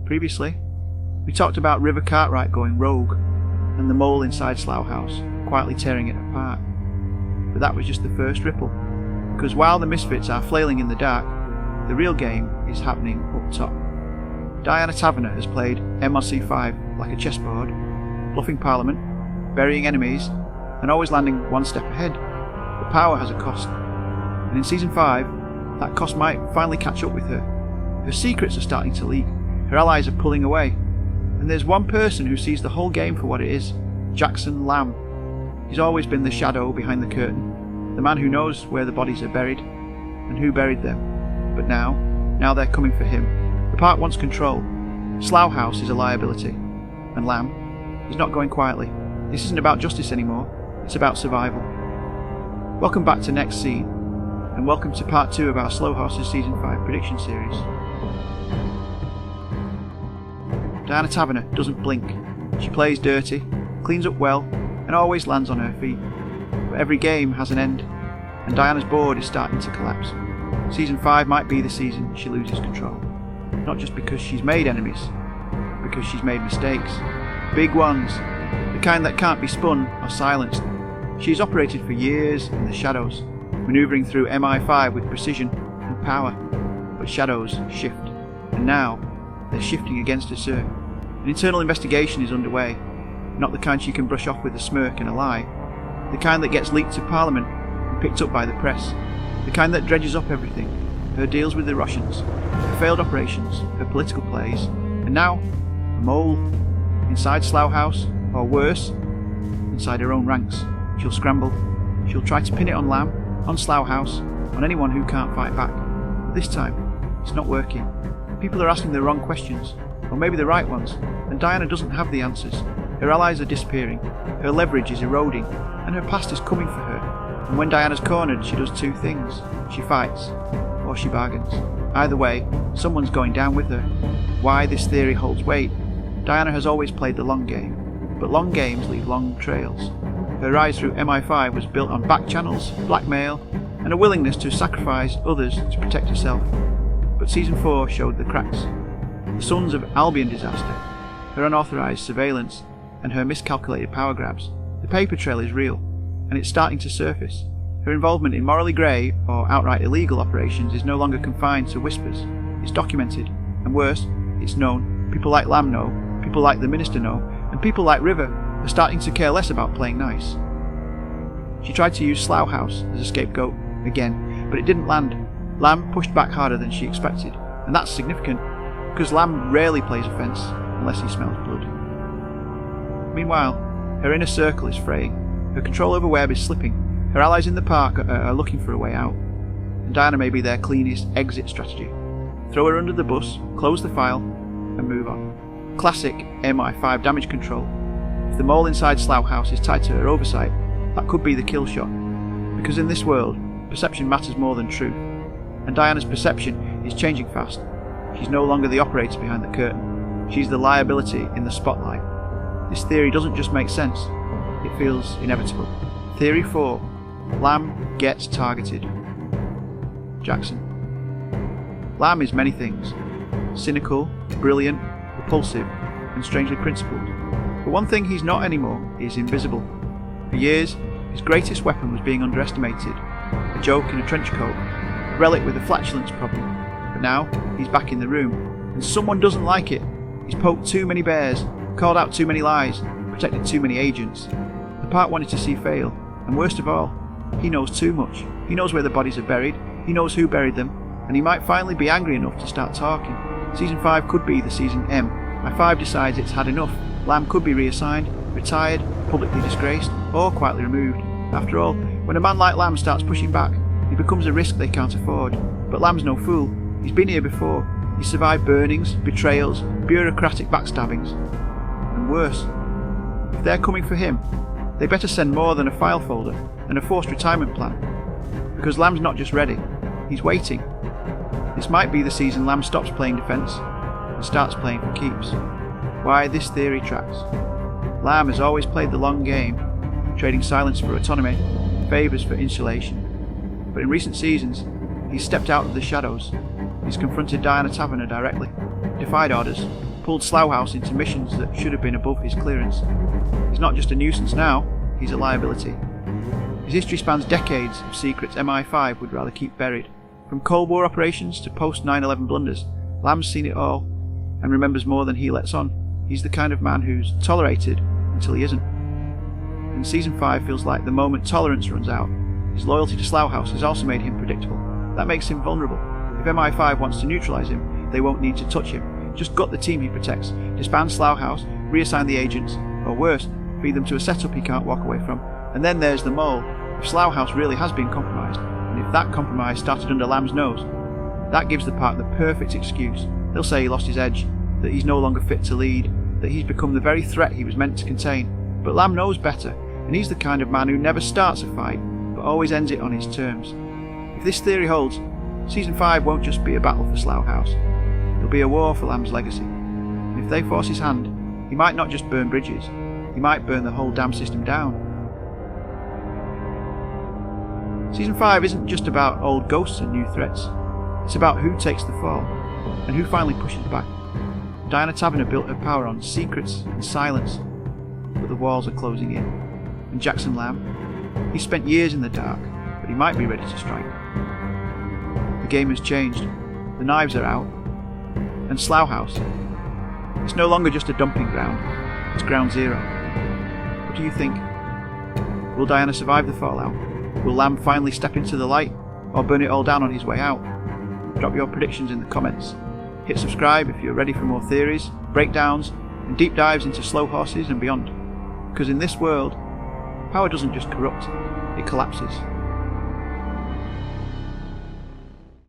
Previously, we talked about River Cartwright going rogue, and the mole inside Slough House quietly tearing it apart. But that was just the first ripple, because while the misfits are flailing in the dark, the real game is happening up top. Diana Taverner has played MRC5 like a chessboard, bluffing Parliament, burying enemies, and always landing one step ahead. But power has a cost, and in Season 5, that cost might finally catch up with her. Her secrets are starting to leak, her allies are pulling away, and there's one person who sees the whole game for what it is: Jackson Lamb. He's always been the shadow behind the curtain, the man who knows where the bodies are buried, and who buried them. But now they're coming for him. The part wants control. Slough House is a liability, and Lamb, he's not going quietly. This isn't about justice anymore, it's about survival. Welcome back to Next Scene, and welcome to part 2 of our Slough Horses Season 5 prediction series. Diana Taverner doesn't blink. She plays dirty, cleans up well, and always lands on her feet. But every game has an end, and Diana's board is starting to collapse. Season 5 might be the season she loses control. Not just because she's made enemies, but because she's made mistakes. Big ones, the kind that can't be spun or silenced. She's operated for years in the shadows, manoeuvring through MI5 with precision and power. But shadows shift, and now they're shifting against her, sir. An internal investigation is underway, not the kind she can brush off with a smirk and a lie, the kind that gets leaked to Parliament and picked up by the press, the kind that dredges up everything: her deals with the Russians, her failed operations, her political plays, and now a mole inside Slough House, or worse, inside her own ranks. She'll scramble, she'll try to pin it on Lamb, on Slough House, on anyone who can't fight back. But this time, it's not working. People are asking the wrong questions, or maybe the right ones, and Diana doesn't have the answers. Her allies are disappearing, her leverage is eroding, and her past is coming for her. And when Diana's cornered, she does two things: she fights, or she bargains. Either way, someone's going down with her. Why this theory holds weight: Diana has always played the long game, but long games leave long trails. Her rise through MI5 was built on back channels, blackmail, and a willingness to sacrifice others to protect herself. But Season 4 showed the cracks. The Sons of Albion disaster, her unauthorised surveillance, and her miscalculated power grabs. The paper trail is real, and it's starting to surface. Her involvement in morally grey or outright illegal operations is no longer confined to whispers. It's documented, and worse, it's known. People like Lamb know, people like the Minister know, and people like River are starting to care less about playing nice. She tried to use Slough House as a scapegoat again, but it didn't land. Lamb pushed back harder than she expected, and that's significant, because Lamb rarely plays offence unless he smells blood. Meanwhile, her inner circle is fraying, her control over Webb is slipping, her allies in the park are looking for a way out, and Diana may be their cleanest exit strategy. Throw her under the bus, close the file, and move on. Classic MI5 damage control. If the mole inside Slough House is tied to her oversight, that could be the kill shot, because in this world, perception matters more than truth, and Diana's perception is changing fast. She's no longer the operator behind the curtain, she's the liability in the spotlight. This theory doesn't just make sense, it feels inevitable. Theory 4. Lamb gets targeted. Jackson. Lamb is many things: cynical, brilliant, repulsive, and strangely principled. But one thing he's not anymore is invisible. For years, his greatest weapon was being underestimated, a joke in a trench coat, a relic with a flatulence problem. But now, he's back in the room, and someone doesn't like it. He's poked too many bears, called out too many lies, protected too many agents. The part wanted to see fail, and worst of all, he knows too much. He knows where the bodies are buried, he knows who buried them, and he might finally be angry enough to start talking. Season 5 could be the Season M. I5 decides it's had enough. Lamb could be reassigned, retired, publicly disgraced, or quietly removed. After all, when a man like Lamb starts pushing back, he becomes a risk they can't afford. But Lamb's no fool. He's been here before. He's survived burnings, betrayals, bureaucratic backstabbings. And worse, if they're coming for him, they better send more than a file folder and a forced retirement plan. Because Lamb's not just ready, he's waiting. This might be the season Lamb stops playing defence and starts playing for keeps. Why this theory tracks. Lamb has always played the long game, trading silence for autonomy, favours for insulation. But in recent seasons, he's stepped out of the shadows. He's confronted Diana Taverner directly, defied orders, pulled Slough House into missions that should have been above his clearance. He's not just a nuisance now, he's a liability. His history spans decades of secrets MI5 would rather keep buried. From Cold War operations to post 9/11 blunders, Lamb's seen it all and remembers more than he lets on. He's the kind of man who's tolerated until he isn't. And Season 5 feels like the moment tolerance runs out. His loyalty to Slough House has also made him predictable. That makes him vulnerable. If MI5 wants to neutralise him, they won't need to touch him. Just gut the team he protects, disband Slough House, reassign the agents, or worse, feed them to a setup he can't walk away from. And then there's the mole. If Slough House really has been compromised, and if that compromise started under Lamb's nose, that gives the park the perfect excuse. They'll say he lost his edge, that he's no longer fit to lead, that he's become the very threat he was meant to contain. But Lamb knows better, and he's the kind of man who never starts a fight, but always ends it on his terms. If this theory holds, Season 5 won't just be a battle for Slough House. It'll be a war for Lamb's legacy. And if they force his hand, he might not just burn bridges, he might burn the whole damn system down. Season 5 isn't just about old ghosts and new threats. It's about who takes the fall, and who finally pushes back. Diana Taverner built her power on secrets and silence, but the walls are closing in. And Jackson Lamb, he spent years in the dark, but he might be ready to strike. The game has changed, the knives are out, and Slough House, it's no longer just a dumping ground, it's ground zero. What do you think? Will Diana survive the fallout? Will Lamb finally step into the light, or burn it all down on his way out? Drop your predictions in the comments. Hit subscribe if you're ready for more theories, breakdowns, and deep dives into slow horses and beyond. Because in this world, power doesn't just corrupt, it collapses.